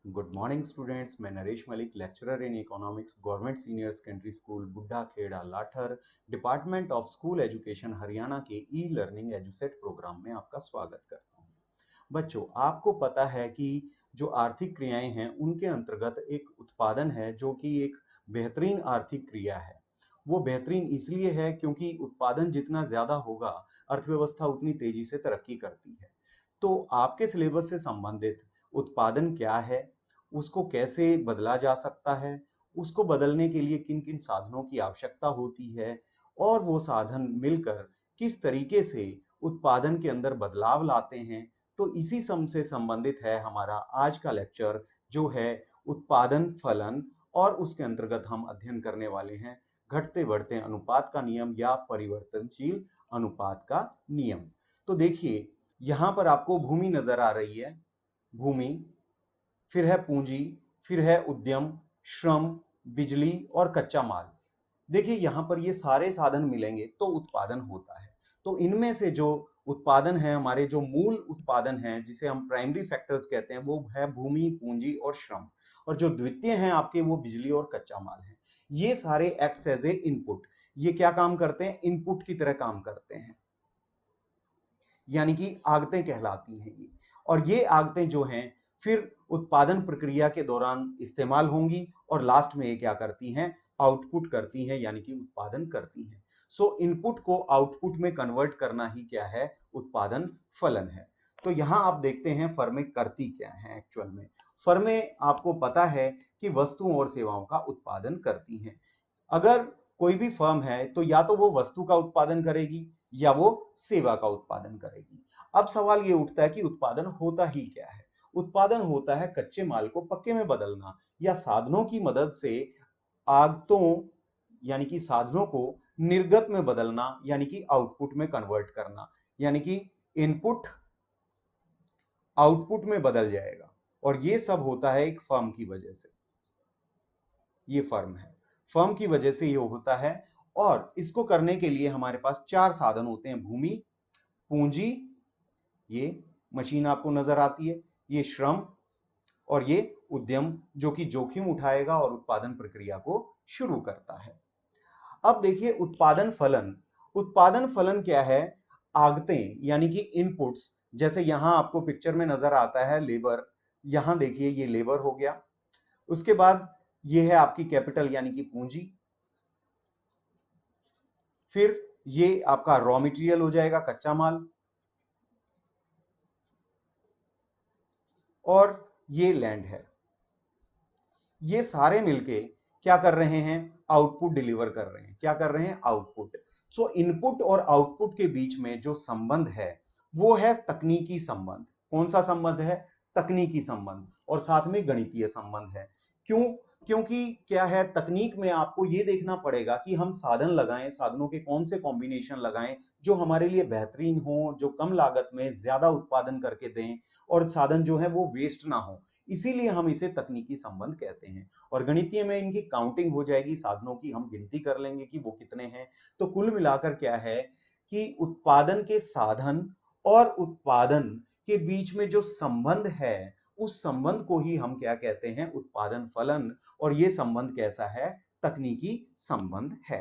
Good morning students, मैं Naresh Malik, lecturer in economics, government senior secondary school Buddha Khera Lathar, department of school education Haryana के e learning Edusat programme में आपका स्वागत करता हूं। बच्चों, आपको पता है कि जो आर्थिक क्रियाएं हैं उनके अंतर्गत एक उत्पादन है जो कि एक बेहतरीन आर्थिक क्रिया है। वो बेहतरीन इसलिए है क्योंकि उत्पादन जितना ज्यादा होगा, अर्थव्यवस्था उतनी तेजी से तरक्की करती है। तो आपके सिलेबस से संबंधित उत्पादन क्या है, उसको कैसे बदला जा सकता है, उसको बदलने के लिए किन किन साधनों की आवश्यकता होती है और वो साधन मिलकर किस तरीके से उत्पादन के अंदर बदलाव लाते हैं, तो इसी सम से संबंधित है हमारा आज का लेक्चर, जो है उत्पादन फलन। और उसके अंतर्गत हम अध्ययन करने वाले हैं घटते बढ़ते अनुपात का नियम या परिवर्तनशील अनुपात का नियम। तो देखिए, यहां पर आपको भूमि नजर आ रही है। भूमि, फिर है पूंजी, फिर है उद्यम, श्रम, बिजली और कच्चा माल। देखिए, यहां पर ये सारे साधन मिलेंगे तो उत्पादन होता है। तो इनमें से जो उत्पादन है, हमारे जो मूल उत्पादन है जिसे हम प्राइमरी फैक्टर्स कहते हैं, वो है भूमि, पूंजी और श्रम। और जो द्वितीय हैं आपके, वो बिजली और कच्चा माल है। ये सारे एक्ट्स एज ए इनपुट। ये क्या काम करते हैं? इनपुट की तरह काम करते हैं, यानी कि आगतें कहलाती हैं ये। और ये आगतें जो हैं फिर उत्पादन प्रक्रिया के दौरान इस्तेमाल होंगी और लास्ट में ये क्या करती हैं? आउटपुट करती हैं, यानी कि उत्पादन करती हैं। सो इनपुट को आउटपुट में कन्वर्ट करना ही क्या है? उत्पादन फलन है। तो यहां आप देखते हैं फर्में करती क्या है एक्चुअल में। फर्में, आपको पता है कि वस्तुओं और सेवाओं का उत्पादन करती हैं। अगर कोई भी फर्म है तो या तो वो वस्तु का उत्पादन करेगी या वो सेवा का उत्पादन करेगी। अब सवाल ये उठता है कि उत्पादन होता ही क्या है? उत्पादन होता है कच्चे माल को पक्के में बदलना या साधनों की मदद से आगतों, यानी कि साधनों को निर्गत में बदलना, यानी कि आउटपुट में कन्वर्ट करना। यानी कि इनपुट आउटपुट में बदल जाएगा। और ये सब होता है एक फर्म की वजह से। ये फर्म है, फर्म की वजह से ये होता है। और इसको करने के लिए हमारे पास चार साधन होते हैं: भूमि, पूंजी, ये मशीन आपको नजर आती है, ये श्रम, और ये उद्यम, जो कि जोखिम उठाएगा और उत्पादन प्रक्रिया को शुरू करता है। अब देखिए उत्पादन फलन। उत्पादन फलन क्या है? आगतें, यानी कि इनपुट्स। जैसे यहां आपको पिक्चर में नजर आता है लेबर। यहां देखिए, ये लेबर हो गया। उसके बाद ये है आपकी कैपिटल, यानी कि पूंजी। फिर ये आपका रॉ मटेरियल हो जाएगा, कच्चा माल। और ये लैंड है। ये सारे मिलके क्या कर रहे हैं? आउटपुट डिलीवर कर रहे हैं। क्या कर रहे हैं? आउटपुट। सो इनपुट और आउटपुट के बीच में जो संबंध है वो है तकनीकी संबंध। कौन सा संबंध है? तकनीकी संबंध। और साथ में गणितीय संबंध है। क्यों? क्योंकि क्या है, तकनीक में आपको ये देखना पड़ेगा कि हम साधन लगाएं, साधनों के कौन से कॉम्बिनेशन लगाएं जो हमारे लिए बेहतरीन हो, जो कम लागत में ज्यादा उत्पादन करके दें, और साधन जो है वो वेस्ट ना हो। इसीलिए हम इसे तकनीकी संबंध कहते हैं। और गणितीय में इनकी काउंटिंग हो जाएगी, साधनों की हम गिनती कर लेंगे कि वो कितने हैं। तो कुल मिलाकर क्या है कि उत्पादन के साधन और उत्पादन के बीच में जो संबंध है, उस संबंध को ही हम क्या कहते हैं? उत्पादन फलन। और ये संबंध कैसा है? तकनीकी संबंध है।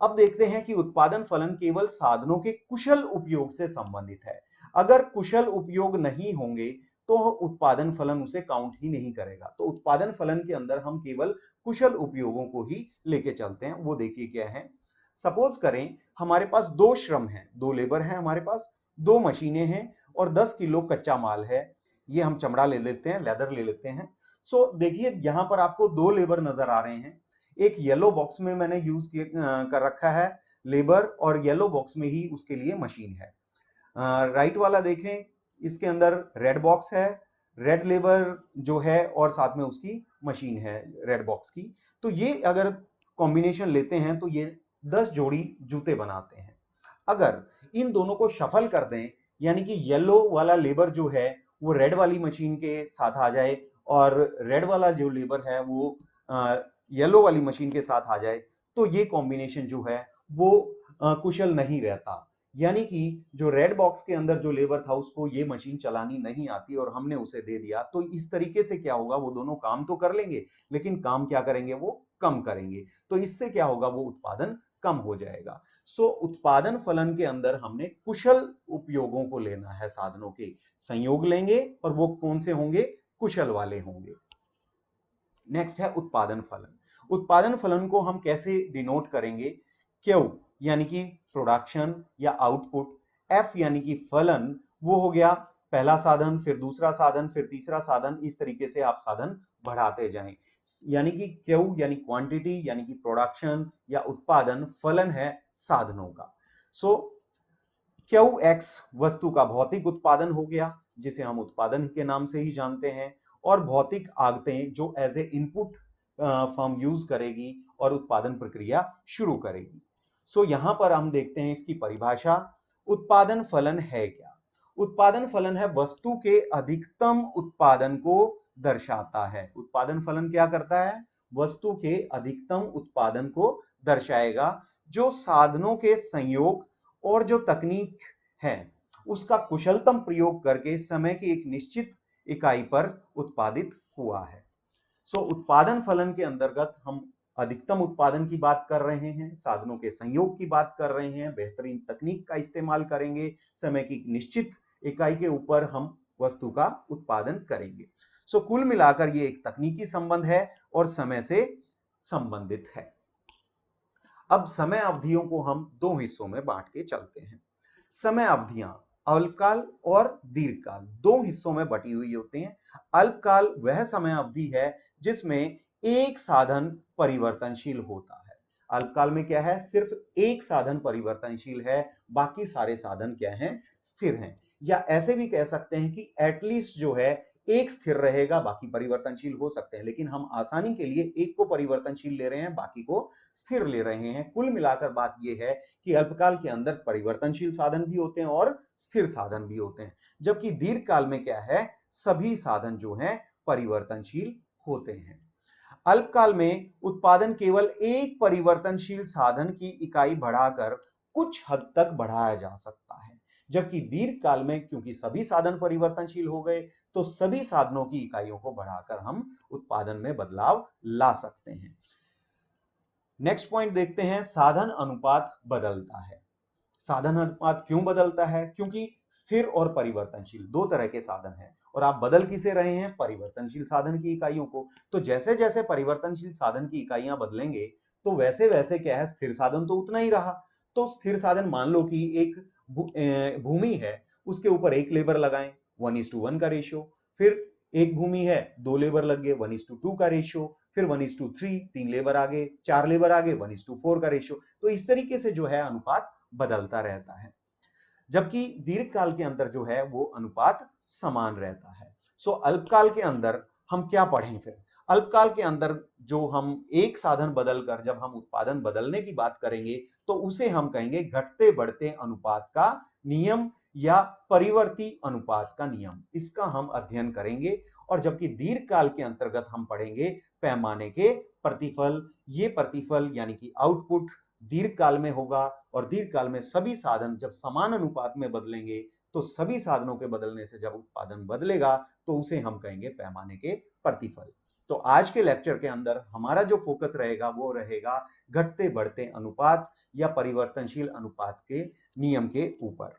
अब देखते हैं कि उत्पादन फलन केवल साधनों के कुशल उपयोग से संबंधित है। अगर कुशल उपयोग नहीं होंगे तो उत्पादन फलन उसे काउंट ही नहीं करेगा। तो उत्पादन फलन के अंदर हम केवल कुशल उपयोगों को ही लेके चलते हैं। वो देखिए क्या है। सपोज करें हमारे पास दो श्रम है, दो लेबर है, हमारे पास दो मशीनें हैं और 10 किलो कच्चा माल है। ये हम चमड़ा ले लेते हैं, लेदर ले लेते हैं। सो देखिए, यहां पर आपको दो लेबर नजर आ रहे हैं। एक येलो बॉक्स में मैंने यूज कर रखा है लेबर, और येलो बॉक्स में ही उसके लिए मशीन है। राइट वाला देखें, इसके अंदर रेड बॉक्स है, रेड लेबर जो है, और साथ में उसकी मशीन है रेड बॉक्स की। तो ये अगर कॉम्बिनेशन लेते हैं तो ये 10 जोड़ी जूते बनाते हैं। अगर इन दोनों को शफल कर दें, यानी कि येलो वाला लेबर जो है वो रेड वाली मशीन के साथ आ जाए, और रेड वाला जो लेबर है वो येलो वाली मशीन के साथ आ जाए, तो ये कॉम्बिनेशन जो है वो कुशल नहीं रहता। यानी कि जो रेड बॉक्स के अंदर जो लेबर था उसको ये मशीन चलानी नहीं आती और हमने उसे दे दिया, तो इस तरीके से क्या होगा, वो दोनों काम तो कर लेंगे लेकिन काम क्या करेंगे, वो कम करेंगे। तो इससे क्या होगा, वो उत्पादन कम हो जाएगा। सो उत्पादन फलन के अंदर हमने कुशल उपयोगों को लेना है, साधनों के संयोग लेंगे और वो कौन से होंगे, कुशल वाले होंगे। नेक्स्ट है उत्पादन फलन। उत्पादन फलन को हम कैसे डिनोट करेंगे, क्यू यानी कि प्रोडक्शन या आउटपुट, एफ यानी कि फलन, वो हो गया पहला साधन, फिर दूसरा साधन, फिर तीसरा साधन, इस तरीके से आप साधन बढ़ाते जाएं। यानी कि क्यू यानी क्वांटिटी यानी कि प्रोडक्शन या उत्पादन, फलन है साधनों का। सो क्यू एक्स वस्तु का भौतिक उत्पादन हो गया, जिसे हम उत्पादन के नाम से ही जानते हैं, और भौतिक आगतें जो as a input form use करेगी और उत्पादन प्रक्रिया शुरू करेगी। सो यहां पर हम देखते हैं इसकी परिभाषा। उत्पादन फलन है क्या? उत्पादन फलन है वस्तु के अधिकतम उत्पादन को दर्शाता है। उत्पादन फलन क्या करता है, वस्तु के अधिकतम उत्पादन को दर्शाएगा, जो साधनों के संयोग और जो तकनीक है उसका कुशलतम प्रयोग करके समय की एक निश्चित इकाई पर उत्पादित हुआ है। सो उत्पादन फलन के अंतर्गत हम अधिकतम उत्पादन की बात कर रहे हैं, साधनों के संयोग की बात कर रहे हैं, बेहतरीन तकनीक का इस्तेमाल करेंगे, समय की निश्चित इकाई के ऊपर हम वस्तु का उत्पादन करेंगे। सो कुल मिलाकर ये एक तकनीकी संबंध है और समय से संबंधित है। अब समय अवधियों को हम दो हिस्सों में बांट के चलते हैं। समय अवधियां अल्पकाल और दीर्घकाल दो हिस्सों में बटी हुई होती हैं। अल्पकाल वह समय अवधि है जिसमें एक साधन परिवर्तनशील होता है। अल्पकाल में क्या है, सिर्फ एक साधन परिवर्तनशील है, बाकी सारे साधन क्या हैं, स्थिर हैं। या ऐसे भी कह सकते हैं कि एटलीस्ट जो है एक स्थिर रहेगा, बाकी परिवर्तनशील हो सकते हैं, लेकिन हम आसानी के लिए एक को परिवर्तनशील ले रहे हैं, बाकी को स्थिर ले रहे हैं। कुल मिलाकर बात यह है कि अल्पकाल के अंदर परिवर्तनशील साधन भी होते हैं और स्थिर साधन भी होते हैं, जबकि दीर्घकाल में क्या है, सभी साधन जो हैं परिवर्तनशील होते हैं। अल्पकाल में उत्पादन केवल एक परिवर्तनशील साधन की इकाई बढ़ाकर कुछ हद तक बढ़ाया जा सकता है, जबकि दीर्घकाल में क्योंकि सभी साधन परिवर्तनशील हो गए तो सभी साधनों की इकाइयों को बढ़ाकर हम उत्पादन में बदलाव ला सकते हैं। नेक्स्ट पॉइंट देखते हैं, साधन अनुपात बदलता है। साधन अनुपात क्यों बदलता है? क्योंकि स्थिर और परिवर्तनशील दो तरह के साधन हैं और आप बदल किसे रहे हैं, परिवर्तनशील साधन की इकाइयों को। तो जैसे जैसे परिवर्तनशील साधन की इकाइयां बदलेंगे तो वैसे वैसे क्या है, स्थिर साधन तो उतना ही रहा। तो स्थिर साधन मान लो कि एक भूमि है, उसके ऊपर एक लेबर लगाएं, 1:1 का रेशियो। फिर एक भूमि है, दो लेबर लग गए, 1:2 का रेशियो। फिर 1:3, तीन लेबर आगे, चार लेबर आगे, 1:4 का रेशियो। तो इस तरीके से जो है अनुपात बदलता रहता है, जबकि दीर्घकाल के अंदर जो है वो अनुपात समान रहता है। सो अल्पकाल के अंदर हम क्या पढ़ें फिर? अल्पकाल के अंदर जो हम एक साधन बदलकर जब हम उत्पादन बदलने की बात करेंगे तो उसे हम कहेंगे घटते बढ़ते अनुपात का नियम या परिवर्ती अनुपात का नियम, इसका हम अध्ययन करेंगे। और जबकि दीर्घकाल के अंतर्गत हम पढ़ेंगे पैमाने के प्रतिफल। ये प्रतिफल यानी कि आउटपुट दीर्घकाल में होगा और दीर्घकाल में सभी साधन जब समान अनुपात में बदलेंगे तो सभी साधनों के बदलने से जब उत्पादन बदलेगा तो उसे हम कहेंगे पैमाने के प्रतिफल। तो आज के लेक्चर के अंदर हमारा जो फोकस रहेगा वो रहेगा घटते बढ़ते अनुपात या परिवर्तनशील अनुपात के नियम के ऊपर।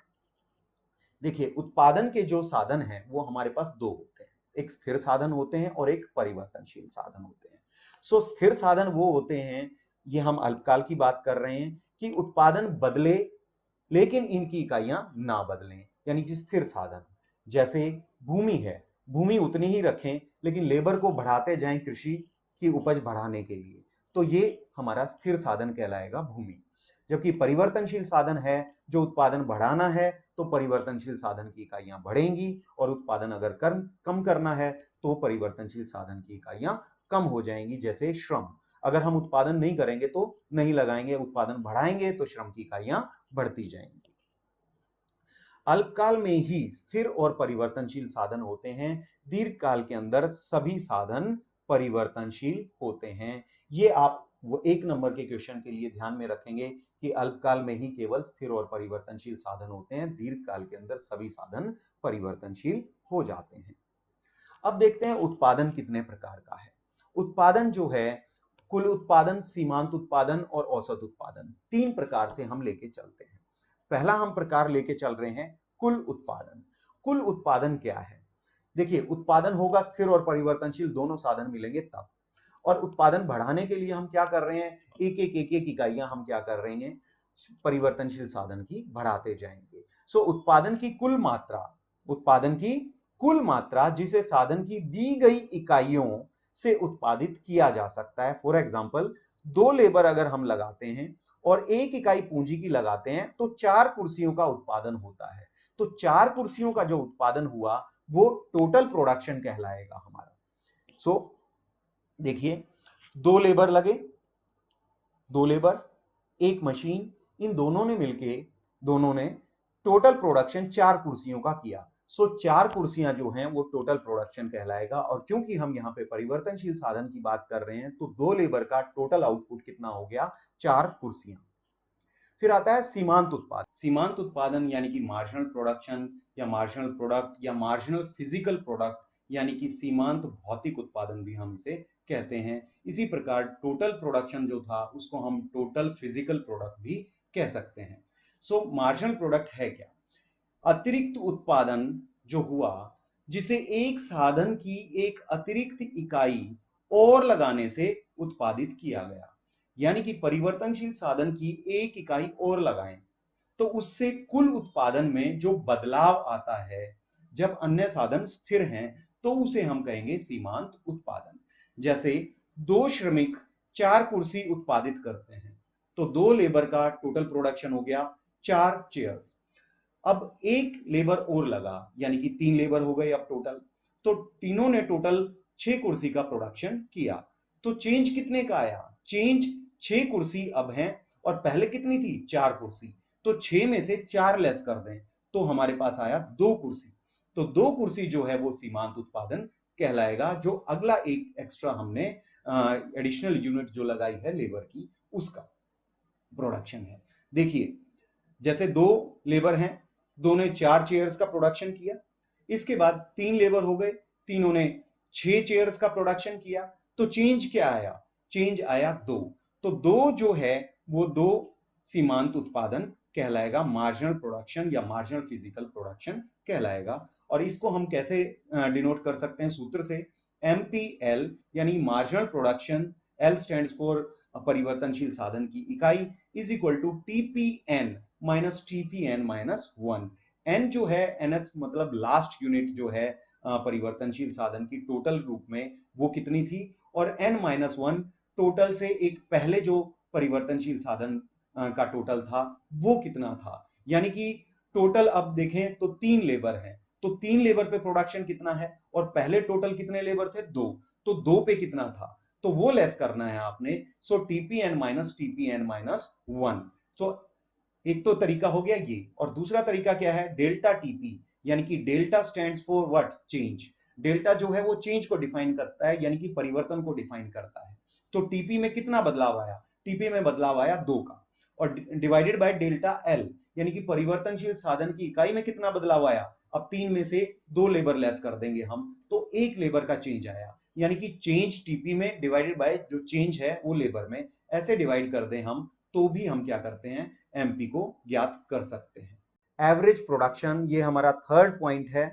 देखिए, उत्पादन के जो साधन हैं वो हमारे पास दो होते हैं, एक स्थिर साधन होते हैं और एक परिवर्तनशील साधन होते हैं। सो स्थिर साधन वो होते हैं, ये हम अल्पकाल की बात कर रहे हैं, कि उत्पादन बदले लेकिन इनकी इकाइयां ना बदलें, यानी कि स्थिर साधन। जैसे भूमि है, भूमि उतनी ही रखें लेकिन लेबर को बढ़ाते जाएं कृषि की उपज बढ़ाने के लिए, तो ये हमारा स्थिर साधन कहलाएगा भूमि। जबकि परिवर्तनशील साधन है, जो उत्पादन बढ़ाना है तो परिवर्तनशील साधन की इकाइयां बढ़ेंगी, और उत्पादन अगर कम करना है तो परिवर्तनशील साधन की इकाइयां कम हो जाएंगी। जैसे श्रम, अगर हम उत्पादन नहीं करेंगे तो नहीं लगाएंगे, उत्पादन बढ़ाएंगे तो श्रम की इकाइयां बढ़ती जाएंगी। अल्पकाल में ही स्थिर और परिवर्तनशील साधन होते हैं, दीर्घकाल के अंदर सभी साधन परिवर्तनशील होते हैं। ये आप वो 1 नंबर के क्वेश्चन के लिए ध्यान में रखेंगे कि अल्पकाल में ही केवल स्थिर और परिवर्तनशील साधन होते हैं, दीर्घकाल के अंदर सभी साधन परिवर्तनशील हो जाते हैं। अब देखते हैं उत्पादन कितने प्रकार का है। उत्पादन जो है, कुल उत्पादन, सीमांत उत्पादन और औसत उत्पादन, 3 प्रकार से हम लेके चलते हैं। पहला हम प्रकार लेके चल रहे हैं कुल उत्पादन। कुल उत्पादन क्या है? देखिए, उत्पादन होगा स्थिर और परिवर्तनशील दोनों साधन मिलेंगे तब। और उत्पादन बढ़ाने के लिए हम क्या कर रहे हैं, एक एक इकाइयां हम क्या कर रहे हैं, परिवर्तनशील साधन की बढ़ाते जाएंगे। सो उत्पादन की कुल मात्रा, उत्पादन की कुल मात्रा जिसे साधन की दी गई इकाइयों से उत्पादित किया जा सकता है। फॉर एग्जाम्पल, 2 लेबर अगर हम लगाते हैं और 1 इकाई पूंजी की लगाते हैं तो 4 कुर्सियों का उत्पादन होता है। तो 4 कुर्सियों का जो उत्पादन हुआ वो टोटल प्रोडक्शन कहलाएगा हमारा। सो देखिए, 2 लेबर लगे, 2 लेबर, 1 मशीन, इन दोनों ने टोटल प्रोडक्शन 4 कुर्सियों का किया। सो 4 कुर्सियां जो हैं वो टोटल प्रोडक्शन कहलाएगा। और क्योंकि हम यहाँ पे परिवर्तनशील साधन की बात कर रहे हैं तो 2 लेबर का टोटल आउटपुट कितना हो गया, 4 कुर्सियां। फिर आता है सीमांत उत्पादन। सीमांत उत्पादन यानी कि मार्जिनल प्रोडक्शन या मार्जिनल प्रोडक्ट या मार्जिनल फिजिकल प्रोडक्ट, यानी कि सीमांत भौतिक उत्पादन भी हम इसे कहते हैं। इसी प्रकार टोटल प्रोडक्शन जो था उसको हम टोटल फिजिकल प्रोडक्ट भी कह सकते हैं। सो मार्जिनल प्रोडक्ट है क्या? अतिरिक्त उत्पादन जो हुआ जिसे एक साधन की एक अतिरिक्त इकाई और लगाने से उत्पादित किया गया। यानी कि परिवर्तनशील साधन की एक इकाई और लगाएं तो उससे कुल उत्पादन में जो बदलाव आता है, जब अन्य साधन स्थिर हैं तो उसे हम कहेंगे सीमांत उत्पादन। जैसे 2 श्रमिक 4 कुर्सी उत्पादित करते हैं तो 2 लेबर का टोटल प्रोडक्शन हो गया 4 चेयर्स। अब 1 लेबर और लगा यानी कि 3 लेबर हो गए अब टोटल, तो तीनों ने टोटल 6 कुर्सी का प्रोडक्शन किया। तो चेंज कितने का आया? चेंज 6 कुर्सी अब हैं और पहले कितनी थी? 4 कुर्सी। तो 6 में से 4 लेस कर दें तो हमारे पास आया 2 कुर्सी। तो 2 कुर्सी जो है वो सीमांत उत्पादन कहलाएगा, जो अगला एक एक्स्ट्रा हमने एडिशनल यूनिट जो लगाई है लेबर की, उसका प्रोडक्शन है। देखिए, जैसे 2 लेबर हैं, दोनों ने 4 चेयर्स का प्रोडक्शन किया, इसके बाद 3 लेबर हो गए, तीनों ने 6 चेयर्स का प्रोडक्शन किया। तो चेंज क्या आया? चेंज आया 2। तो 2 जो है वो 2 सीमांत उत्पादन कहलाएगा, मार्जिनल प्रोडक्शन या मार्जिनल फिजिकल प्रोडक्शन कहलाएगा। और इसको हम कैसे डिनोट कर सकते हैं? सूत्र से, MPL यानी marginal production, L stands for परिवर्तनशील साधन की इकाई, is equal to TPN minus TPN minus 1। N जो है, nth मतलब लास्ट यूनिट जो है परिवर्तनशील साधन की टोटल रूप में, वो कितनी थी, और N माइनस 1 टोटल से एक पहले जो परिवर्तनशील साधन का टोटल था वो कितना था। यानी कि टोटल अब देखें तो 3 लेबर है, तो 3 लेबर पे प्रोडक्शन कितना है, और पहले टोटल कितने लेबर थे? 2। तो 2 पे कितना था, तो वो लेस करना है आपने। सो TPN माइनस 1। सो एक तो तरीका हो गया ये, और दूसरा तरीका क्या है? डेल्टा टीपी, यानी कि delta stands for what? Change. Delta जो है वो चेंज को डिफाइन करता है, यानी कि परिवर्तन को डिफाइन करता है। तो टीपी में कितना बदलाव आया? टीपी में बदलाव आया 2 का, और डिवाइडेड बाय डेल्टा एल, यानी कि परिवर्तनशील साधन की इकाई में कितना बदलाव आया? अब 3 में से 2 लेबर लेस कर देंगे हम तो 1 लेबर का चेंज आया। यानी कि चेंज टीपी में डिवाइडेड बाय जो चेंज है वो लेबर में, ऐसे डिवाइड कर दें हम तो भी हम क्या करते हैं? एमपी को ज्ञात कर सकते हैं। एवरेज प्रोडक्शन, ये हमारा थर्ड पॉइंट है।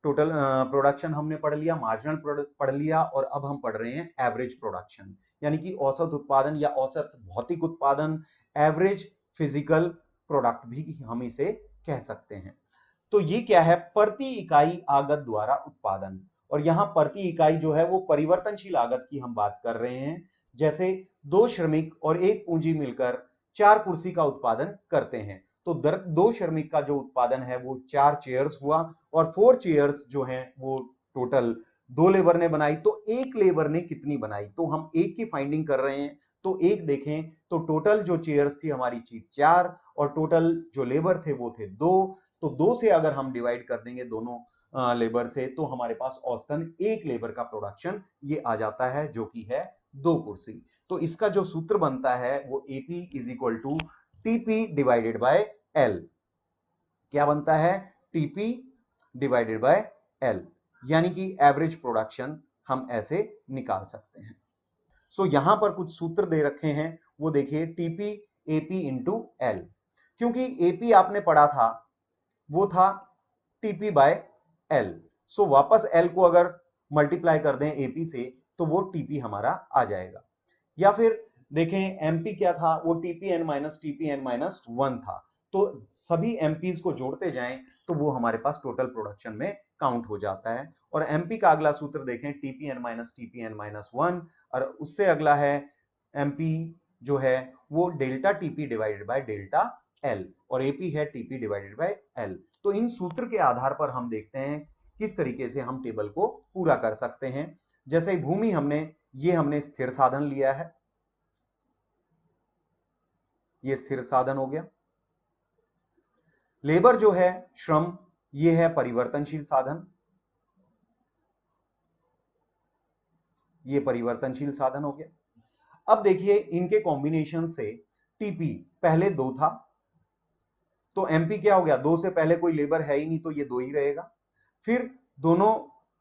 टोटल प्रोडक्शन हमने पढ़ लिया, मार्जिनल प्रोडक्ट पढ़ लिया, और अब हम पढ़ रहे हैं एवरेज प्रोडक्शन, यानी कि औसत उत्पादन या औसत भौतिक उत्पादन, एवरेज फिजिकल प्रोडक्ट भी हम इसे कह सकते हैं। तो ये क्या है? प्रति इकाई आगत द्वारा उत्पादन। और यहां प्रति इकाई जो है वो परिवर्तनशील आगत की हम बात कर रहे हैं। जैसे 2 श्रमिक और 1 पूंजी मिलकर 4 कुर्सी का उत्पादन करते हैं, तो 2 श्रमिक का जो उत्पादन है वो 4 चेयर्स हुआ, और 4 चेयर्स जो हैं वो टोटल 2 लेबर ने बनाई। तो 1 लेबर ने कितनी बनाई? तो हम एक की फाइंडिंग कर रहे हैं, तो एक देखें तो टोटल जो चेयर्स थी हमारी थी 4, और टोटल जो लेबर थे वो थे 2। तो 2 से अगर हम डिवाइड कर देंगे दोनों लेबर से, तो हमारे पास औसतन 1 लेबर का प्रोडक्शन ये आ जाता है, जो कि है 2 कुर्सी। तो इसका जो सूत्र बनता है वो AP is equal to TP divided by L. क्या बनता है? टीपी डिवाइडेड बाय एल, यानी कि एवरेज प्रोडक्शन हम ऐसे निकाल सकते हैं। सो यहां पर कुछ सूत्र दे रखे हैं, वो देखिए टीपी एपी इंटू एल। क्योंकि एपी आपने पढ़ा था वो था टीपी बाय एल, सो वापस एल को अगर मल्टीप्लाई कर दें एपी से तो वो टीपी हमारा आ जाएगा। या फिर देखें एमपी क्या था, वो टीपी एन माइनस वन था। तो सभी एमपीज को जोड़ते जाएं तो वो हमारे पास टोटल प्रोडक्शन में काउंट हो जाता है। और एमपी का अगला सूत्र देखें टीपी एन माइनस वन, और उससे अगला है एमपी जो है वो delta TP divided by delta L, और एपी है टीपी डिवाइडेड बाय एल। तो इन सूत्र के आधार पर हम देखते हैं किस तरीके से हम टेबल को पूरा कर सकते हैं। जैसे भूमि हमने स्थिर साधन लिया है, ये स्थिर साधन हो गया। लेबर जो है श्रम, ये है परिवर्तनशील साधन, ये परिवर्तनशील साधन हो गया। अब देखिए इनके कॉम्बिनेशन से टीपी पहले 2 था, तो एमपी क्या हो गया, 2 से पहले कोई लेबर है ही नहीं तो ये 2 ही रहेगा। फिर दोनों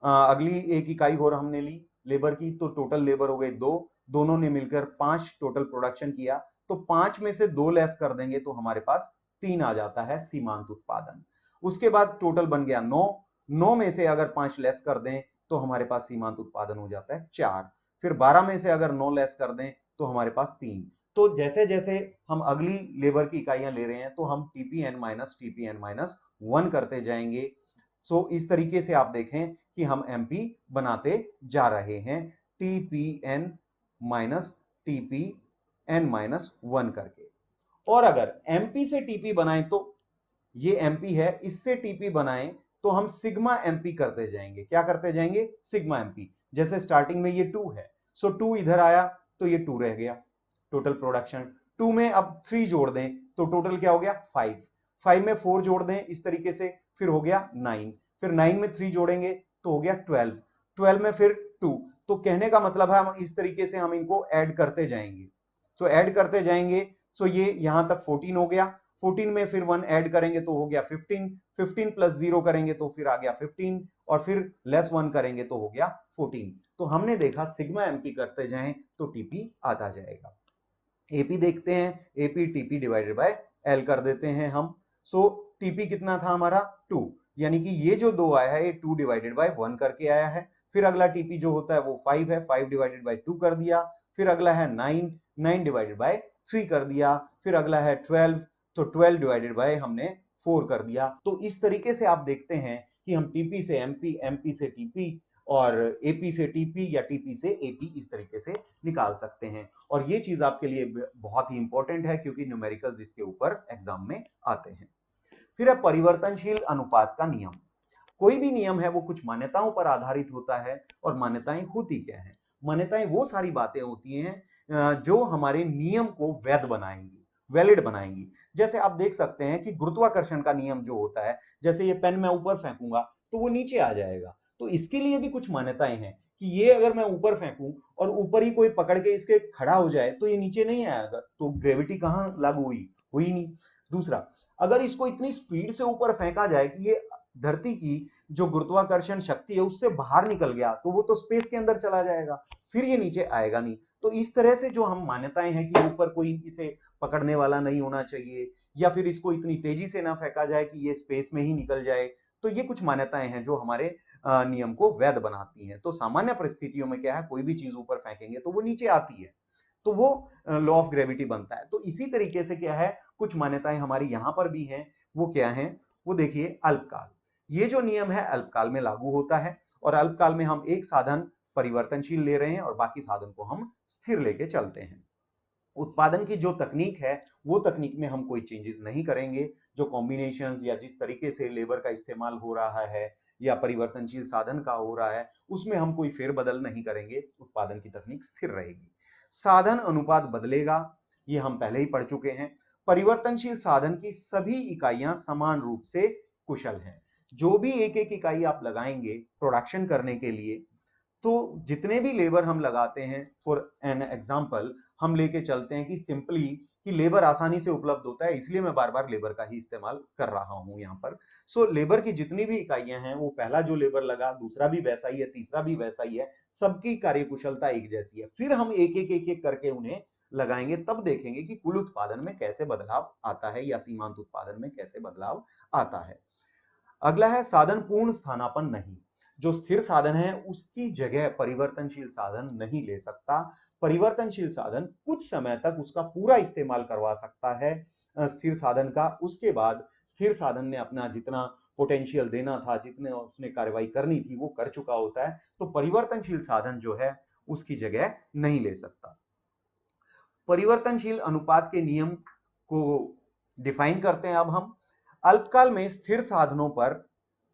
अगली एक इकाई और हमने ली लेबर की, तो टोटल लेबर हो गए 2, दोनों ने मिलकर 5 टोटल प्रोडक्शन किया। तो 5 में से 2 लेस कर देंगे तो हमारे पास 3 आ जाता है सीमांत उत्पादन। उसके बाद टोटल बन गया 9, 9 में से अगर 5 लेस कर दें तो हमारे पास सीमांत उत्पादन हो जाता है 4। फिर 12 में से अगर 9 लेस कर दें तो हमारे पास 3। तो जैसे जैसे हम अगली लेबर की इकाइयां ले रहे हैं तो हम टीपी एन माइनस वन करते जाएंगे। सो इस तरीके से आप देखें कि हम एमपी बनाते जा रहे हैं टीपी एन माइनस वन करके। और अगर एमपी से टीपी बनाएं तो ये एमपी है, इससे टीपी बनाएं तो हम सिग्मा एमपी करते जाएंगे। क्या करते जाएंगे? Sigma MP. जैसे स्टार्टिंग में ये 2 है, सो 2 इधर आया तो ये 2 रह गया टोटल प्रोडक्शन। 2 में अब 3 जोड़ दें तो टोटल क्या हो गया? 5। 5 में 4 जोड़ दें इस तरीके से, फिर हो गया 9। फिर 9 में 3 जोड़ेंगे तो हो गया 12। 12 में फिर 2। तो कहने का मतलब है हम इस तरीके से हम इनको ऐड करते जाएंगे। तो ऐड करते जाएंगे, सो ये यहां तक 14 हो गया। 14 में फिर 1 ऐड करेंगे तो हो गया 15। 15 प्लस 0 करेंगे तो फिर आ गया 15, और फिर लेस 1 करेंगे तो हो गया 14। तो हमने देखा सिग्मा एमपी करते जाएं तो टीपी आता जाएगा। एपी देखते हैं, AP TP divided by L कर देते हैं हम। सो टीपी कितना था हमारा? 2, यानी कि ये जो 2 आया है ये 2 डिवाइडेड बाय 1 करके आया है। फिर अगला टीपी जो होता है वो 5 है, 5 डिवाइडेड बाय 2 कर दिया। फिर अगला है 9, 9 डिवाइडेड बाय 3 कर दिया। फिर अगला है 12, तो 12 डिवाइडेड बाय हमने 4 कर दिया। तो इस तरीके से आप देखते हैं कि हम टीपी से एमपी, एमपी से टीपी, और एपी से टीपी या टीपी से एपी इस तरीके से निकाल सकते हैं। और ये चीज आपके लिए बहुत ही इंपॉर्टेंट है क्योंकि न्यूमेरिकल्स इसके ऊपर एग्जाम में आते हैं। फिर है परिवर्तनशील अनुपात का नियम। कोई भी नियम है वो कुछ मान्यताओं पर आधारित होता है, और मान्यताएं होती क्या है? मान्यताएं वो सारी बातें होती हैं जो हमारे नियम को वैध बनाएंगी, वैलिड बनाएंगी। जैसे आप देख सकते हैं कि गुरुत्वाकर्षण का नियम जो होता है, जैसे ये पेन मैं ऊपर फेंकूंगा तो वो नीचे आ जाएगा। तो इसके लिए भी कुछ मान्यताएं हैं कि ये अगर मैं ऊपर फेंकूं और ऊपर ही कोई पकड़ के इसके खड़ा हो जाए तो ये नीचे नहीं आएगा, तो ग्रेविटी कहां लागू हुई? हुई नहीं। दूसरा, अगर इसको इतनी स्पीड से ऊपर फेंका जाए कि ये धरती की जो गुरुत्वाकर्षण शक्ति है उससे बाहर निकल गया तो वो तो स्पेस के अंदर चला जाएगा, फिर ये नीचे आएगा नहीं। तो इस तरह से जो हम मान्यताएं हैं कि ऊपर कोई इसे पकड़ने वाला नहीं होना चाहिए, या फिर इसको इतनी तेजी से ना फेंका जाए कि ये स्पेस में ही निकल जाए, तो ये कुछ मान्यताएं हैं जो हमारे नियम को वैध बनाती हैं। तो सामान्य परिस्थितियों में क्या है, कोई भी चीज ऊपर फेंकेंगे तो वो नीचे आती है, तो वो लॉ ऑफ ग्रेविटी बनता है। तो इसी तरीके से क्या है, कुछ मान्यताएं हमारी यहां पर भी हैं। वो क्या है? वो देखिए अल्पकाल। ये जो नियम है अल्पकाल में लागू होता है, और अल्पकाल में हम एक साधन परिवर्तनशील ले रहे हैं और बाकी साधन को हम स्थिर लेके चलते हैं। उत्पादन की जो तकनीक है वो तकनीक में हम कोई चेंजेस नहीं करेंगे। जो कॉम्बिनेशंस या जिस तरीके से लेबर का इस्तेमाल हो रहा है या परिवर्तनशील साधन का हो रहा है उसमें हम कोई फेरबदल नहीं करेंगे, उत्पादन की तकनीक स्थिर रहेगी। साधन अनुपात बदलेगा, ये हम पहले ही पढ़ चुके हैं। परिवर्तनशील साधन की सभी इकाइयां समान रूप से कुशल हैं। जो भी एक एक इकाई आप लगाएंगे प्रोडक्शन करने के लिए, तो जितने भी लेबर हम लगाते हैं, फॉर एन एग्जांपल हम लेके चलते हैं कि सिंपली कि लेबर आसानी से उपलब्ध होता है, इसलिए मैं बार बार लेबर का ही इस्तेमाल कर रहा हूं यहाँ पर। सो लेबर की जितनी भी इकाइयां हैं, वो पहला जो लेबर लगा, दूसरा भी वैसा ही है, तीसरा भी वैसा ही है, सबकी कार्यकुशलता एक जैसी है। फिर हम एक एक करके उन्हें लगाएंगे, तब देखेंगे कि कुल उत्पादन में कैसे बदलाव आता है या सीमांत उत्पादन में कैसे बदलाव आता है। अगला है साधन पूर्ण स्थानापन्न नहीं। जो स्थिर साधन है उसकी जगह परिवर्तनशील साधन नहीं ले सकता। परिवर्तनशील साधन कुछ समय तक उसका पूरा इस्तेमाल करवा सकता है स्थिर साधन का। उसके बाद स्थिर साधन ने अपना जितना पोटेंशियल देना था, जितने उसने कार्रवाई करनी थी, वो कर चुका होता है। तो परिवर्तनशील साधन जो है उसकी जगह नहीं ले सकता। परिवर्तनशील अनुपात के नियम को डिफाइन करते हैं अब हम। अल्पकाल में स्थिर साधनों पर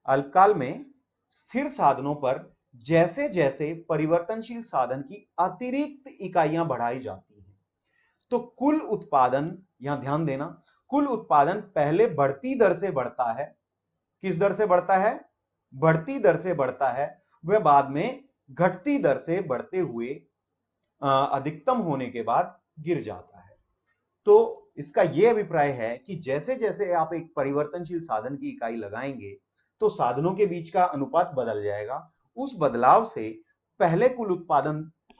अल्पकाल में स्थिर साधनों पर जैसे जैसे परिवर्तनशील साधन की अतिरिक्त इकाइयां बढ़ाई जाती हैं, तो कुल उत्पादन, यहां ध्यान देना, कुल उत्पादन पहले बढ़ती दर से बढ़ता है। किस दर से बढ़ता है? बढ़ती दर से बढ़ता है। वह बाद में घटती दर से बढ़ते हुए अधिकतम होने के बाद गिर जाता है। तो इसका यह अभिप्राय है कि जैसे जैसे आप एक परिवर्तनशील साधन की इकाई लगाएंगे, तो साधनों के बीच का अनुपात बदल जाएगा। उस बदलाव से पहले कुल उत्पादन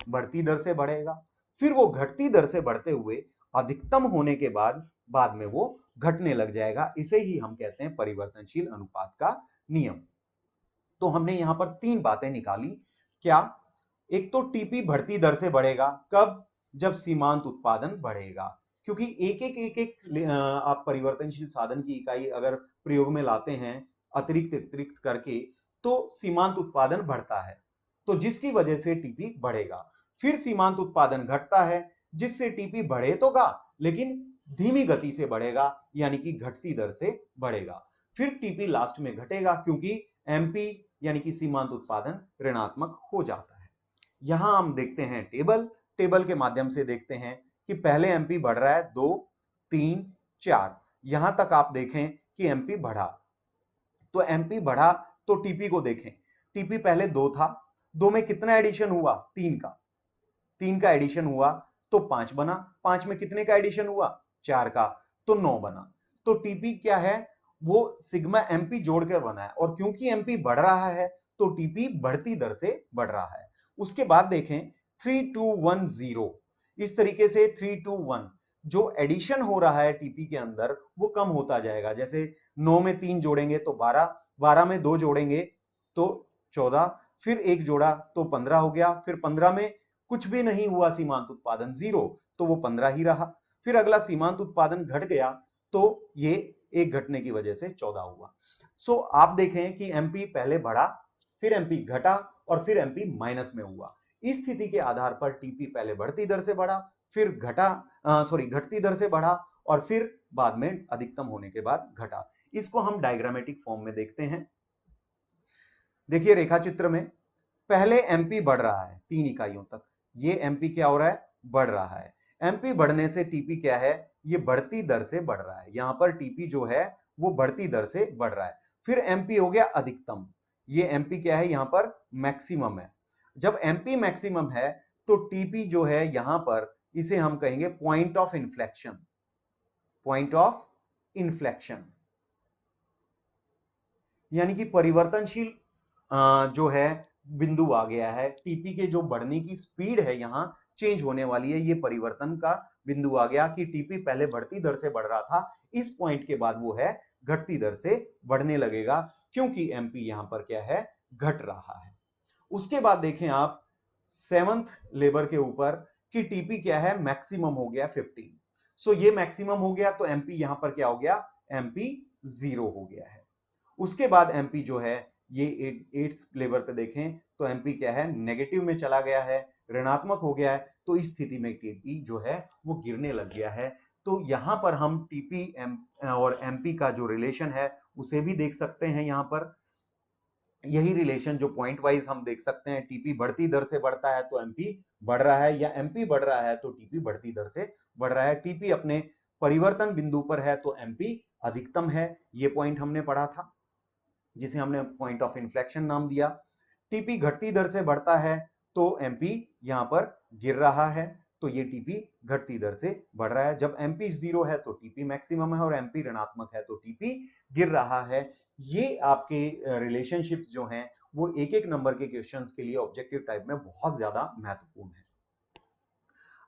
बढ़ती दर से बढ़ेगा, फिर वो घटती दर से बढ़ते हुए अधिकतम होने के बाद में वो घटने लग जाएगा। इसे ही हम कहते हैं परिवर्तनशील अनुपात का नियम। तो हमने यहां पर तीन बातें निकाली। क्या? एक तो टीपी बढ़ती दर से बढ़ेगा। कब? जब सीमांत उत्पादन बढ़ेगा। क्योंकि एक आप परिवर्तनशील साधन की इकाई अगर प्रयोग में लाते हैं अतिरिक्त अतिरिक्त करके, तो सीमांत उत्पादन बढ़ता है, तो जिसकी वजह से टीपी बढ़ेगा। फिर सीमांत उत्पादन घटता है, जिससे टीपी बढ़े तो गा, लेकिन धीमी गति से बढ़ेगा, यानी कि घटती दर से बढ़ेगा। फिर टीपी लास्ट में घटेगा, क्योंकि एमपी यानी कि सीमांत उत्पादन ऋणात्मक हो जाता है। यहां हम देखते हैं टेबल के माध्यम से देखते हैं कि पहले एमपी बढ़ रहा है 2, 3, 4, यहां तक आप देखें कि एमपी बढ़ा। तो एमपी बढ़ा तो टीपी को देखें। टीपी पहले 2 था, 2 में कितना एडिशन हुआ? 3 का एडिशन हुआ तो 5 बना। 5 में कितने का एडिशन हुआ? 4 का, तो 9 बना। तो टीपी क्या है? वो सिग्मा एमपी जोड़कर बना है, और क्योंकि एमपी बढ़ रहा है तो टीपी बढ़ती दर से बढ़ रहा है। उसके बाद देखें 3 2 1 0, इस तरीके से 3 2 1 जो एडिशन हो रहा है टीपी के अंदर वो कम होता जाएगा। जैसे 9 में 3 जोड़ेंगे तो 12, 12 में 2 जोड़ेंगे तो 14, फिर 1 जोड़ा तो 15 हो गया, फिर 15 में कुछ भी नहीं हुआ, सीमांत उत्पादन 0, तो वो 15 ही रहा। फिर अगला सीमांत उत्पादन घट गया तो ये एक घटने की वजह से 14 हुआ। सो आप देखें कि एमपी पहले बढ़ा, फिर एमपी घटा, और फिर एमपी माइनस में हुआ। इस स्थिति के आधार पर टीपी पहले बढ़ती दर से बढ़ा, फिर घटती दर से बढ़ा, और फिर बाद में अधिकतम होने के बाद घटा। इसको हम डायग्रामेटिक फॉर्म में देखते हैं। देखिए रेखा चित्र में पहले एमपी बढ़ रहा है 3 इकाइयों तक, ये एमपी क्या हो रहा है? बढ़ रहा है। एमपी बढ़ने से टीपी क्या है? ये बढ़ती दर से बढ़ रहा है। यहां पर टीपी जो है वो बढ़ती दर से बढ़ रहा है। फिर एमपी हो गया अधिकतम, ये एमपी क्या है? यहां पर मैक्सिमम है। जब एमपी मैक्सिमम है तो टीपी जो है यहां पर, इसे हम कहेंगे point of inflection. Point of inflection यानी कि परिवर्तनशील जो है बिंदु आ गया है। टीपी के जो बढ़ने की स्पीड है यहां चेंज होने वाली है, ये परिवर्तन का बिंदु आ गया कि टीपी पहले बढ़ती दर से बढ़ रहा था, इस पॉइंट के बाद वो है घटती दर से बढ़ने लगेगा, क्योंकि एमपी यहां पर क्या है? घट रहा है। उसके बाद देखें आप 7th लेबर के ऊपर कि टीपी क्या है? मैक्सिमम हो गया 15। सो ये मैक्सिमम हो गया तो एमपी यहां पर क्या हो गया? एमपी 0 हो गया है। उसके बाद एमपी जो है ये 8th लेवल पे देखें तो एमपी क्या है? नेगेटिव में चला गया है, ऋणात्मक हो गया है। तो इस स्थिति में टीपी जो है वो गिरने लग गया है। तो यहां पर हम टीपी और एमपी का जो रिलेशन है उसे भी देख सकते हैं। यहां पर यही रिलेशन जो पॉइंट वाइज हम देख सकते हैं, टीपी बढ़ती दर से बढ़ता है तो एमपी बढ़ रहा है, या एमपी बढ़ रहा है तो टीपी बढ़ती दर से बढ़ रहा है। टीपी अपने परिवर्तन बिंदु पर है तो एमपी अधिकतम है, ये पॉइंट हमने पढ़ा था जिसे हमने पॉइंट ऑफ इन्फ्लेक्शन नाम दिया। टीपी घटती दर से बढ़ता है तो एमपी यहां पर गिर रहा है, तो ये टीपी घटती दर से बढ़ रहा है। जब एमपी 0 है तो टीपी मैक्सिमम है और एमपी ऋणात्मक है तो टीपी गिर रहा है। ये आपके रिलेशनशिप्स जो हैं वो एक एक नंबर के क्वेश्चंस के लिए ऑब्जेक्टिव टाइप में बहुत ज्यादा महत्वपूर्ण है।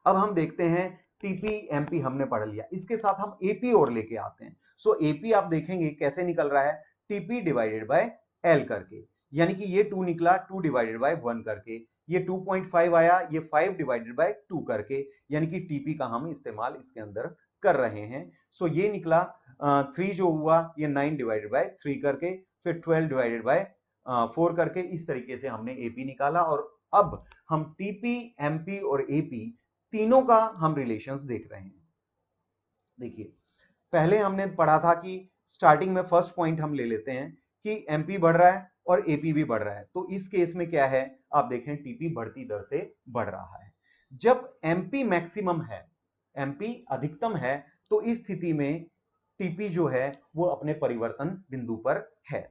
अब हम देखते हैं टीपी एमपी हमने पढ़ लिया, इसके साथ हम एपी और लेके आते हैं। सो एपी आप देखेंगे कैसे निकल रहा है, टीपी डिवाइडेड बाय एल करके, यानी कि ये 2 निकला 2 डिवाइडेड बाय 1 करके, ये 2.5 आया, ये 5 डिवाइडेड बाय 2 करके, यानी कि टीपी का हम इस्तेमाल इसके अंदर कर रहे हैं। सो ये निकला 3 जो हुआ ये 9 डिवाइडेड बाय 3 करके, फिर 12 डिवाइडेड बाय 4 करके, इस तरीके से हमने एपी निकाला। और अब हम टीपी एमपी और एपी तीनों का हम रिलेशंस देख रहे हैं। देखिए पहले हमने पढ़ा था कि स्टार्टिंग में फर्स्ट पॉइंट हम ले लेते हैं कि एमपी बढ़ रहा है और एपी भी बढ़ रहा है, तो इस केस में क्या है, आप देखें टीपी बढ़ती दर से बढ़ रहा है। जब एमपी मैक्सिमम है, एमपी अधिकतम है, तो इस स्थिति में टीपी जो है वो अपने परिवर्तन बिंदु पर है,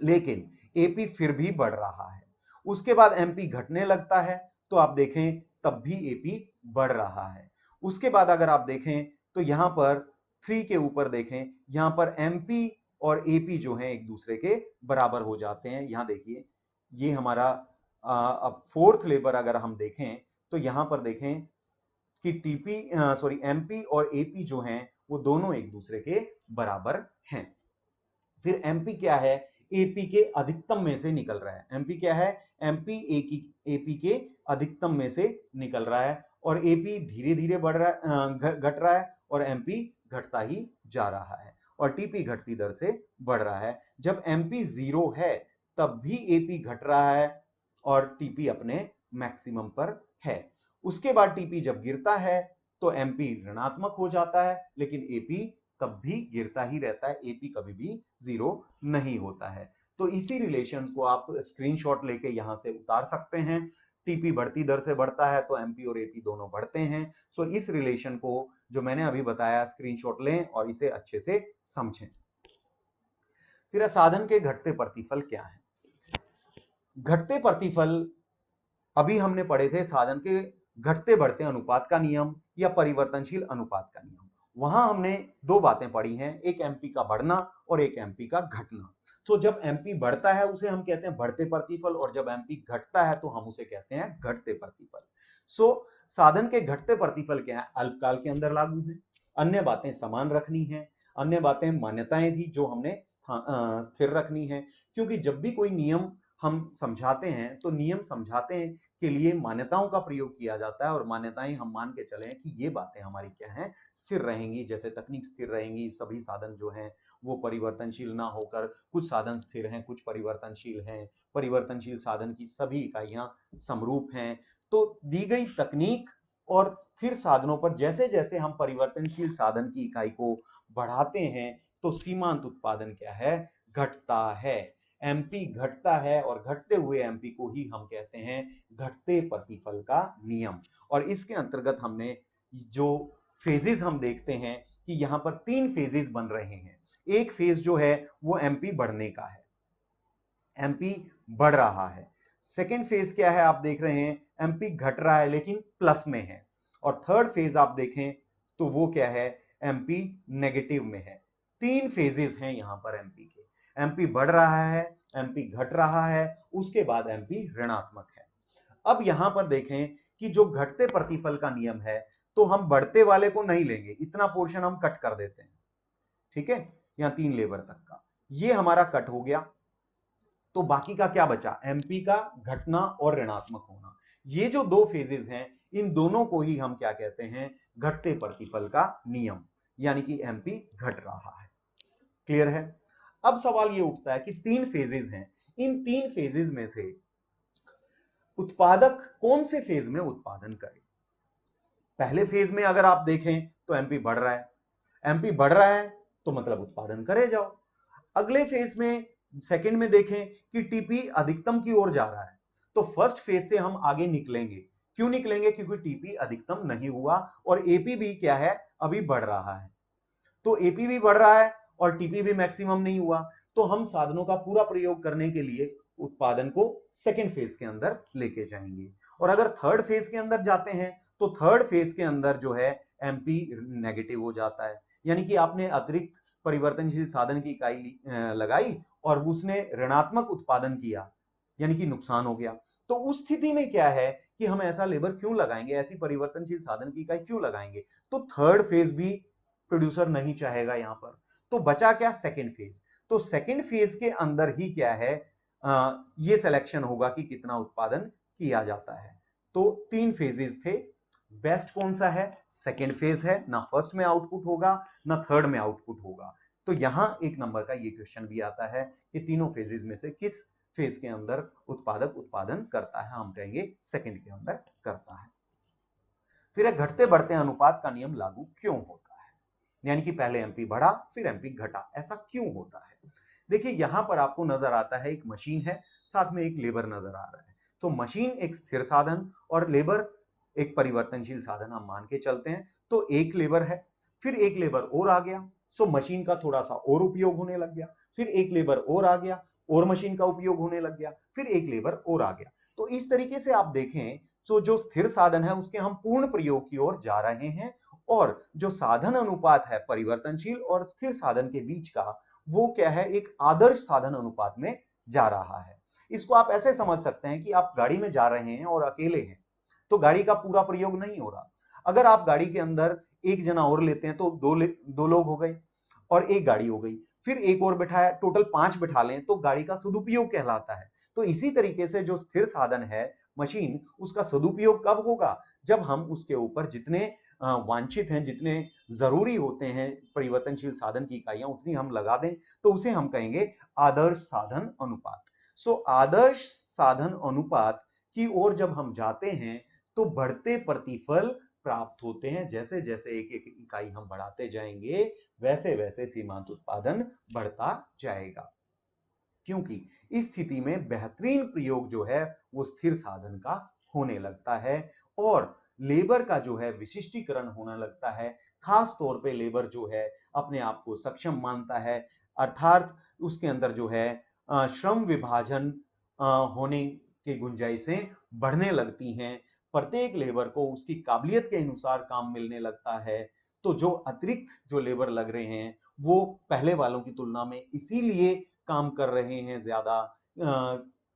लेकिन एपी फिर भी बढ़ रहा है। उसके बाद एमपी घटने लगता है, तो आप देखें तब भी एपी बढ़ रहा है। उसके बाद अगर आप देखें तो यहां पर 3 के ऊपर देखें, यहां पर एमपी और एपी जो हैं एक दूसरे के बराबर हो जाते हैं। यहां देखिए ये हमारा अब फोर्थ लेबर अगर हम देखें तो यहां पर देखें कि एमपी और एपी जो हैं वो दोनों एक दूसरे के बराबर हैं। फिर एमपी क्या है, एपी के अधिकतम में से निकल रहा है। एमपी क्या है, एमपी एपी के अधिकतम में से निकल रहा है, और एपी धीरे धीरे बढ़ रहा है, घट रहा है, और एमपी घटता ही जा रहा है, और टीपी घटती दर से बढ़ रहा है। जब एमपी 0 है तब भी एपी घट रहा है और टीपी अपने मैक्सिमम पर है। उसके बाद टीपी जब गिरता है तो एमपी ऋणात्मक हो जाता है, लेकिन एपी तब भी गिरता ही रहता है, एपी कभी भी 0 नहीं होता है। तो इसी रिलेशंस को आप स्क्रीनशॉट लेके यहां से उतार सकते हैं। टीपी बढ़ती दर से बढ़ता है तो एमपी और एपी दोनों बढ़ते हैं। सो इस रिलेशन को जो मैंने अभी बताया स्क्रीनशॉट लें और इसे अच्छे से समझें। फिर साधन के घटते प्रतिफल क्या है। घटते प्रतिफल अभी हमने पढ़े थे साधन के घटते बढ़ते अनुपात का नियम या परिवर्तनशील अनुपात का नियम। वहां हमने दो बातें पढ़ी हैं, एक एमपी का बढ़ना और एक एमपी का घटना। तो जब एमपी बढ़ता है उसे हम कहते हैं बढ़ते प्रतिफल, और जब एमपी घटता है तो हम उसे कहते हैं घटते प्रतिफल। सो साधन के घटते प्रतिफल क्या है, अल्पकाल के अंदर लागू है, अन्य बातें समान रखनी है, अन्य बातें मान्यताएं थी जो हमने स्थिर रखनी है। क्योंकि जब भी कोई नियम हम समझाते हैं तो नियम समझाते के लिए मान्यताओं का प्रयोग किया जाता है, और मान्यताएं हम मान के चले कि ये बातें हमारी क्या हैं, स्थिर रहेंगी। जैसे तकनीक स्थिर रहेंगी, सभी साधन जो हैं वो परिवर्तनशील ना होकर, कुछ साधन स्थिर हैं कुछ परिवर्तनशील हैं, परिवर्तनशील साधन की सभी इकाइयां समरूप हैं। तो दी गई तकनीक और स्थिर साधनों पर जैसे जैसे हम परिवर्तनशील साधन की इकाई को बढ़ाते हैं तो सीमांत उत्पादन क्या है, घटता है। एमपी घटता है और घटते हुए एमपी को ही हम कहते हैं घटते प्रतिफल का नियम। और इसके अंतर्गत हमने जो फेजेस हम देखते हैं कि यहां पर 3 फेजेस बन रहे हैं। एक फेज जो है वो एमपी बढ़ने का है, एमपी बढ़ रहा है। सेकेंड फेज क्या है, आप देख रहे हैं एमपी घट रहा है लेकिन प्लस में है। और थर्ड फेज आप देखें तो वो क्या है, एमपी नेगेटिव में है। 3 फेजेस हैं यहां पर एमपी के, एमपी बढ़ रहा है, एमपी घट रहा है, उसके बाद एमपी ऋणात्मक है। अब यहां पर देखें कि जो घटते प्रतिफल का नियम है, तो हम बढ़ते वाले को नहीं लेंगे, इतना पोर्शन हम कट कर देते हैं, ठीक है, यहां 3 लेबर तक का ये हमारा कट हो गया। तो बाकी का क्या बचा, एमपी का घटना और ऋणात्मक होना। ये जो दो फेजेस हैं इन दोनों को ही हम क्या कहते हैं, घटते प्रतिफल का नियम, यानी कि एमपी घट रहा है। क्लियर है। अब सवाल ये उठता है कि 3 फेजेस हैं, इन 3 फेजेस में से उत्पादक कौन से फेज में उत्पादन करे। पहले फेज में अगर आप देखें तो एमपी बढ़ रहा है, एमपी बढ़ रहा है तो मतलब उत्पादन करे जाओ। अगले फेज में सेकंड में देखें कि टीपी अधिकतम की ओर जा रहा है, तो फर्स्ट फेज से हम आगे निकलेंगे। क्यों निकलेंगे, क्योंकि टीपी अधिकतम नहीं हुआ और एपी भी क्या है, अभी बढ़ रहा है। तो एपी भी बढ़ रहा है और टीपी भी मैक्सिमम नहीं हुआ, तो हम साधनों का पूरा प्रयोग करने के लिए उत्पादन को सेकेंड फेज के अंदर लेके जाएंगे। और अगर थर्ड फेज के अंदर जाते हैं तो थर्ड फेज के अंदर जो है एमपी नेगेटिव हो जाता है, यानी कि आपने अतिरिक्त परिवर्तनशील साधन की इकाई लगाई और उसने ऋणात्मक उत्पादन किया, यानी कि नुकसान हो गया। तो उस स्थिति में क्या है कि हम ऐसा लेबर क्यों लगाएंगे, ऐसी परिवर्तनशील साधन की इकाई क्यों लगाएंगे? तो थर्ड फेज भी प्रोड्यूसर नहीं चाहेगा यहां पर। तो बचा क्या? Second phase. तो सेकेंड फेज के अंदर ही क्या है, ये सिलेक्शन होगा कि कितना उत्पादन किया जाता है। तो तीन फेजेस थे, बेस्ट कौन सा है? सेकेंड फेज है, ना फर्स्ट में आउटपुट होगा ना थर्ड में आउटपुट होगा। तो यहां एक नंबर का ये क्वेश्चन भी आता है कि तीनों फेजेस में से किस फेज के अंदर उत्पादक उत्पादन करता है? हम कहेंगे सेकेंड के अंदर करता है। फिर एक घटते बढ़ते अनुपात का नियम लागू क्यों होता है, यानी कि पहले एमपी बढ़ा फिर एमपी घटा, ऐसा क्यों होता है? देखिए यहां पर आपको नजर आता है एक मशीन है, साथ में एक लेबर नजर आ रहा है। तो मशीन एक स्थिर साधन और लेबर एक परिवर्तनशील साधन हम मान के चलते हैं। तो एक लेबर है, फिर एक लेबर और आ गया, सो मशीन का थोड़ा सा और उपयोग होने लग गया, फिर एक लेबर और आ गया और मशीन का उपयोग होने लग गया, फिर एक लेबर और आ गया। तो इस तरीके से आप देखें तो जो स्थिर साधन है उसके हम पूर्ण प्रयोग की ओर जा रहे हैं, और जो साधन अनुपात है परिवर्तनशील और स्थिर साधन के बीच का, वो क्या है, एक आदर्श साधन अनुपात में जा रहा है। इसको आप ऐसे समझ सकते हैं कि आप गाड़ी में जा रहे हैं और अकेले हैं, तो गाड़ी का पूरा प्रयोग नहीं हो रहा। अगर आप गाड़ी के अंदर एक जना और लेते हैं तो दो लोग हो गए और एक गाड़ी हो गई, फिर एक और बिठाया, टोटल 5 बिठा लें तो गाड़ी का सदुपयोग कहलाता है। तो इसी तरीके से जो स्थिर साधन है मशीन, उसका सदुपयोग कब होगा? जब हम उसके ऊपर जितने वांछित हैं, जितने जरूरी होते हैं परिवर्तनशील साधन की इकाइयां, उतनी हम लगा दें, तो उसे हम कहेंगे आदर्श साधन अनुपात। सो आदर्श साधन अनुपात की ओर जब हम जाते हैं तो बढ़ते प्रतिफल प्राप्त होते हैं। जैसे जैसे एक एक इकाई हम बढ़ाते जाएंगे वैसे वैसे सीमांत उत्पादन बढ़ता जाएगा, क्योंकि इस स्थिति में बेहतरीन प्रयोग जो है वो स्थिर साधन का होने लगता है और लेबर का जो है विशिष्टीकरण होने लगता है। खास तौर पे लेबर जो है अपने आप को सक्षम मानता है, अर्थात उसके अंदर जो है श्रम विभाजन होने की गुंजाइशें बढ़ने लगती हैं। प्रत्येक लेबर को उसकी काबिलियत के अनुसार काम मिलने लगता है। तो जो अतिरिक्त जो लेबर लग रहे हैं वो पहले वालों की तुलना में इसीलिए काम कर रहे हैं ज्यादा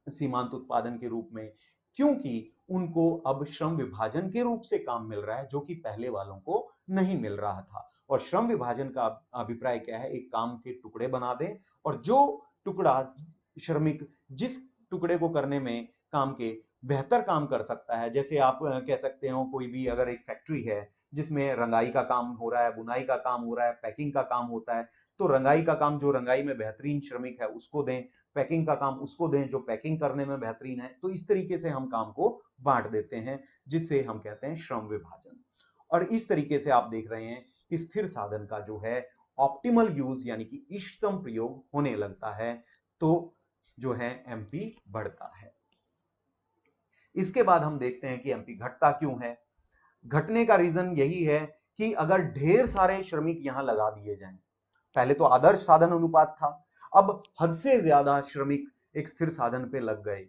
सीमांत उत्पादन के रूप में, क्योंकि उनको अब श्रम विभाजन के रूप से काम मिल रहा है जो कि पहले वालों को नहीं मिल रहा था। और श्रम विभाजन का अभिप्राय क्या है? एक काम के टुकड़े बना दें और जो टुकड़ा श्रमिक जिस टुकड़े को करने में काम के बेहतर काम कर सकता है, जैसे आप कह सकते हो कोई भी अगर एक फैक्ट्री है जिसमें रंगाई का काम हो रहा है, बुनाई का काम हो रहा है, पैकिंग का काम होता है, तो रंगाई का काम जो रंगाई में बेहतरीन श्रमिक है उसको दें, पैकिंग का काम उसको दें जो पैकिंग करने में बेहतरीन है। तो इस तरीके से हम काम को बांट देते हैं, जिससे हम कहते हैं श्रम विभाजन। और इस तरीके से आप देख रहे हैं कि स्थिर साधन का जो है ऑप्टिमल यूज यानी कि इष्टतम प्रयोग होने लगता है, तो जो है एमपी बढ़ता है। इसके बाद हम देखते हैं कि एमपी घटता क्यों है। घटने का रीजन यही है कि अगर ढेर सारे श्रमिक यहां लगा दिए जाएं, पहले तो आदर्श साधन अनुपात था, अब हद से ज्यादा श्रमिक एक स्थिर साधन पे लग गए,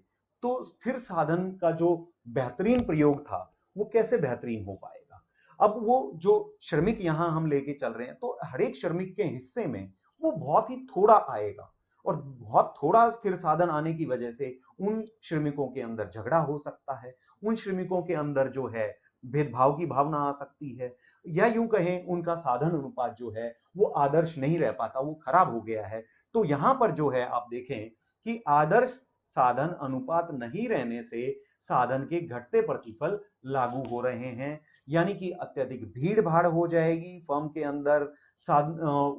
तो स्थिर साधन का जो बेहतरीन प्रयोग था वो कैसे बेहतरीन हो पाएगा? अब वो जो श्रमिक यहां हम लेके चल रहे हैं तो हर एक श्रमिक के हिस्से में वो बहुत ही थोड़ा आएगा, और बहुत थोड़ा स्थिर साधन आने की वजह से उन श्रमिकों के अंदर झगड़ा हो सकता है, उन श्रमिकों के अंदर जो है भेदभाव की भावना आ सकती है, या यूं कहें उनका साधन अनुपात जो है वो आदर्श नहीं रह पाता, वो खराब हो गया है। तो यहां पर जो है आप देखें कि आदर्श साधन अनुपात नहीं रहने से साधन के घटते प्रतिफल लागू हो रहे हैं, यानी कि अत्यधिक भीड़ भाड़ हो जाएगी फर्म के अंदर,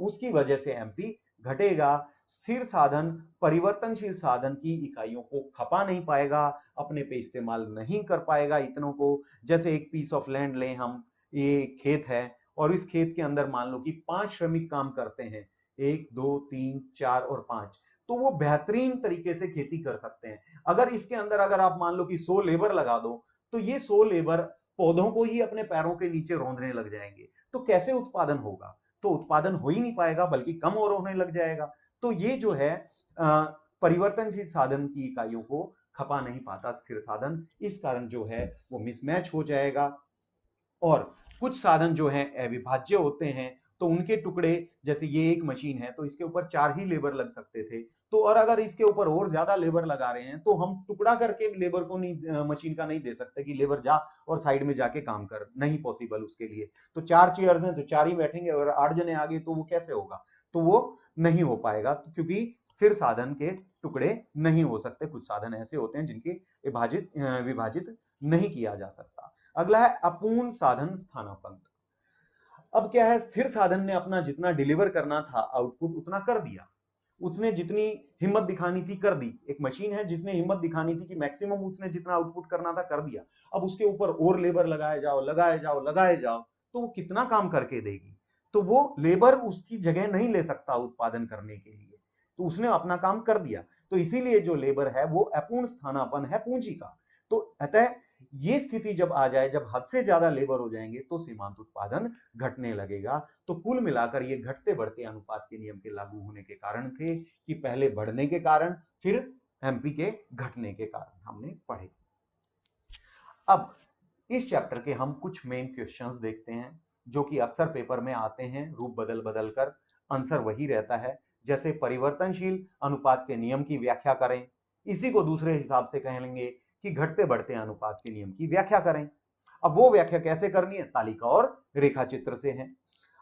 उसकी वजह से एमपी घटेगा। स्थिर साधन परिवर्तनशील साधन की इकाइयों को खपा नहीं पाएगा, अपने पे इस्तेमाल नहीं कर पाएगा इतनों को। जैसे एक पीस ऑफ लैंड लें हम, ये खेत है और इस खेत के अंदर मान लो कि 5 श्रमिक काम करते हैं, 1 2 3 4 और 5, तो वो बेहतरीन तरीके से खेती कर सकते हैं। अगर इसके अंदर अगर आप मान लो कि 100 लेबर लगा दो, तो ये 100 लेबर पौधों को ही अपने पैरों के नीचे रौंदने लग जाएंगे, तो कैसे उत्पादन होगा? तो उत्पादन हो ही नहीं पाएगा, बल्कि कम और होने लग जाएगा। तो ये जो है परिवर्तनशील साधन की इकाइयों को खपा नहीं पाता स्थिर साधन, इस कारण जो है वो मिसमैच हो जाएगा। और कुछ साधन जो हैं अविभाज्य होते हैं, तो उनके टुकड़े, जैसे ये एक मशीन है तो इसके ऊपर 4 ही लेबर लग सकते थे, तो और अगर इसके ऊपर और ज्यादा लेबर लगा रहे हैं तो हम टुकड़ा करके लेबर को नहीं, मशीन का नहीं दे सकते कि लेबर जा और साइड में जाके काम कर, नहीं पॉसिबल उसके लिए। तो 4 चेयर्स हैं तो 4 ही बैठेंगे, और 8 जने आगे तो वो कैसे होगा, तो वो नहीं हो पाएगा, क्योंकि स्थिर साधन के टुकड़े नहीं हो सकते। कुछ साधन ऐसे होते हैं जिनके विभाजित नहीं किया जा सकता। अगला है अपूर्ण साधन स्थानापन्न। अब क्या है, स्थिर साधन ने अपना जितना डिलीवर करना था आउटपुट उतना कर दिया, उसने जितनी हिम्मत दिखानी थी कर दी। एक मशीन है जिसने हिम्मत दिखानी थी कि मैक्सिमम उसने जितना आउटपुट करना था कर दिया। अब उसके ऊपर और लेबर लगाए जाओ लगाए जाओ लगाए जाओ, तो वो कितना काम करके देगी, तो वो लेबर उसकी जगह नहीं ले सकता उत्पादन करने के लिए, तो उसने अपना काम कर दिया। तो इसीलिए जो लेबर है वो अपूर्ण स्थानापन्न है पूंजी का। तो अतः ये स्थिति जब आ जाए, जब हद से ज्यादा लेबर हो जाएंगे तो सीमांत उत्पादन घटने लगेगा। तो कुल मिलाकर ये घटते बढ़ते अनुपात के नियम के लागू होने के कारण थे, कि पहले बढ़ने के कारण फिर एमपी के घटने के कारण हमने पढ़े। अब इस चैप्टर के हम कुछ मेन क्वेश्चंस देखते हैं जो कि अक्सर पेपर में आते हैं, रूप बदल बदल कर आंसर वही रहता है। जैसे परिवर्तनशील अनुपात के नियम की व्याख्या करें, इसी को दूसरे हिसाब से कहेंगे कि घटते बढ़ते अनुपात के नियम की व्याख्या करें। अब वो व्याख्या कैसे करनी है, तालिका और रेखा चित्र से है।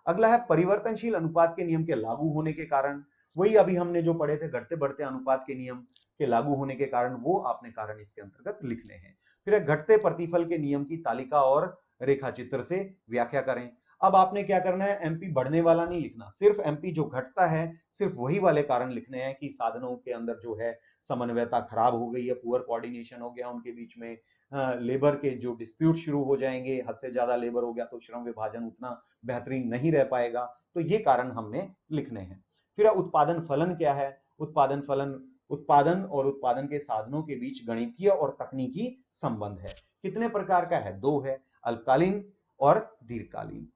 अगला है परिवर्तनशील अनुपात के नियम के लागू होने के कारण, वही अभी हमने जो पढ़े थे घटते बढ़ते अनुपात के नियम के लागू होने के कारण, वो आपने कारण इसके अंतर्गत लिखने हैं। फिर घटते प्रतिफल के नियम की तालिका और रेखा चित्र से व्याख्या करें। अब आपने क्या करना है, एमपी बढ़ने वाला नहीं लिखना, सिर्फ एमपी जो घटता है सिर्फ वही वाले कारण लिखने हैं, कि साधनों के अंदर जो है समन्वयता खराब हो गई है, पुअर कोऑर्डिनेशन हो गया उनके बीच में, लेबर के जो डिस्प्यूट शुरू हो जाएंगे, हद से ज्यादा लेबर हो गया तो श्रम विभाजन उतना बेहतरीन नहीं रह पाएगा, तो ये कारण हमने लिखने हैं। फिर उत्पादन फलन क्या है, उत्पादन फलन उत्पादन और उत्पादन के साधनों के बीच गणितीय और तकनीकी संबंध है। कितने प्रकार का है, 2 है, अल्पकालीन और दीर्घकालीन।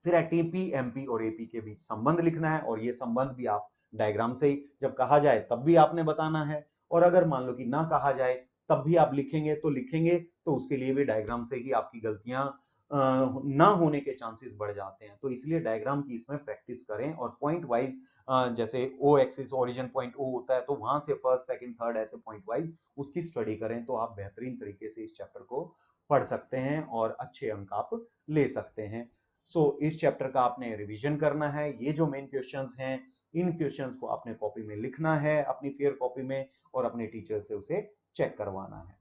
फिर टीपी एमपी और एपी के बीच संबंध लिखना है, और ये संबंध भी आप डायग्राम से ही जब कहा जाए तब भी आपने बताना है, और अगर मान लो कि ना कहा जाए तब भी आप लिखेंगे, तो उसके लिए भी डायग्राम से ही आपकी गलतियां ना होने के चांसेस बढ़ जाते हैं। तो इसलिए डायग्राम की इसमें प्रैक्टिस करें, और पॉइंट वाइज, जैसे ओ एक्सिस ओरिजिन पॉइंट ओ होता है तो वहां से फर्स्ट सेकंड थर्ड ऐसे पॉइंट वाइज उसकी स्टडी करें, तो आप बेहतरीन तरीके से इस चैप्टर को पढ़ सकते हैं और अच्छे अंक आप ले सकते हैं। इस चैप्टर का आपने रिवीजन करना है। ये जो मेन क्वेश्चंस हैं, इन क्वेश्चंस को आपने कॉपी में लिखना है अपनी फेयर कॉपी में, और अपने टीचर से उसे चेक करवाना है।